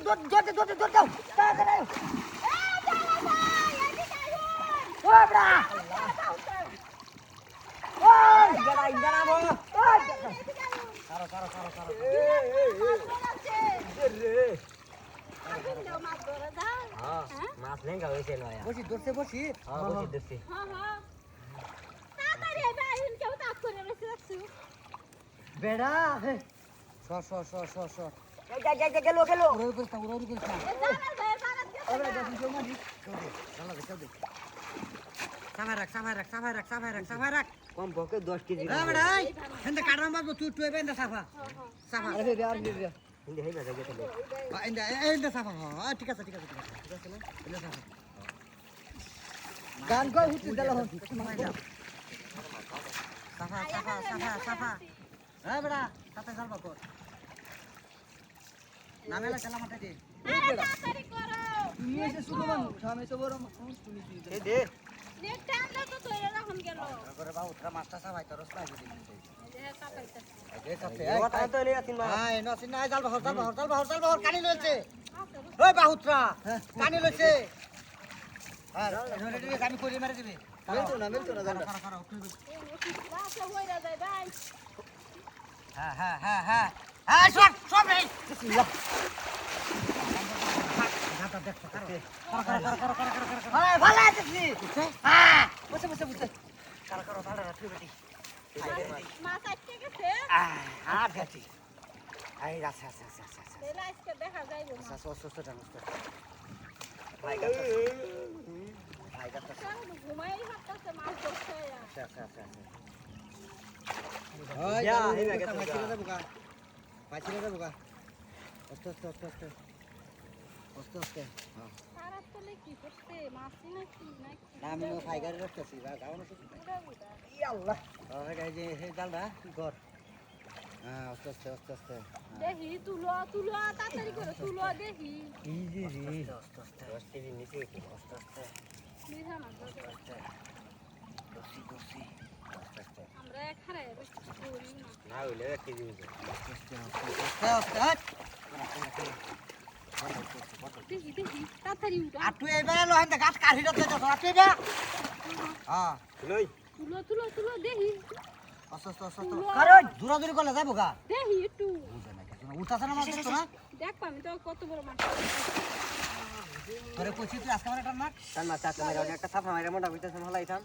দৌড় দাও তাড়াতাড়ি ও বড়া ওই গড়া ইন্দারাবো ওই কারো রে মাছ লেঙ্গা হইছে নয়া বসি বসি দর্শে তাড়াতাড়ি আইন কেউ তাক করে রাখছি বেড়া সর যাই গেল উড়াই করিস না এবারে যখন কেউ মারি কেউ দে সাফা রাখ কম বকে 10 কেজি বেড়া হেন্দা কাটরাম বাজবো তুই বেন্দা সাফা আরে আর হিন্দি হেই বাজা গেছে এন্দা সাফা হ্যাঁ ঠিক আছে না এন্দা সাফা গান কই হুতি দিলা হন সাফা হ্যাঁ বেড়া সাথে সালবা কর নামেলা চালা মাঠে দে তাড়াতাড়ি করো তুমি এসে সুলমান সামনে তো বড় তুমি এই দে নেট টানলো তো তোরে রাখুন গেল করে বাবু তোরা মাছটা সবাই তো রস পাই দিবি দেহ কাপাইতা এই কাছে এই কথা তো লিয়া তিন মাস হ্যাঁ নসিন নাই জাল বাহর কানি লইছে ওই বাহুত্রা কানি লইছে আর রেডি আমি করি মারি দিবি মিলতো না জানটা রাতে হইরা যায় ভাই হ্যাঁ সব রে বিসমিল্লাহ গাটা দেখ কর ভালো আছিস হ্যাঁ বসে কর ভালো রাখি বেটি মাছ আটকে গেছে আর গেছি আই আচ্ছা তেলা আজকে দেখা যাইবো না ভাই গাটা ঘুমাই হাঁটতেছে মাছ ধরছে আচ্ছা ওই যা হেই গেছে পাইছিলা যাবো গা আস্তে হ্যাঁ সারা তলে কি করছে মাছই নাকি আমি ফাইগারে রাখতেছি বা গাওনো শুধু ই আল্লাহ এই যে এই জালটা কি কর হ্যাঁ আস্তে দেখি তুলো তাড়াতাড়ি করে তুলো দেখি এই যে রে আস্তে নিচে আস্তে মিঠা মাছ ধরছে। দোষী আমরা এক হারায় বসে করি না না হইলে কি দিবে দেখি তাড়াতাড়ি উঠা আর তুই এবারে লহেন গাছ কাঠিটা দে তো তুই বে হ্যাঁ লই তুলো দেখি আস্তে কারণ দূরাদূরি করলে যাবো গা দেখি একটু বুঝে না কিছু না উঠাছ না মাছ তো না দেখ পামি তো কত বড় মাছ তোরে কইছি তুই আজকে মানে টান মাছ একটা সাফা মাইরা মোটা কইতাছ হলাইতাম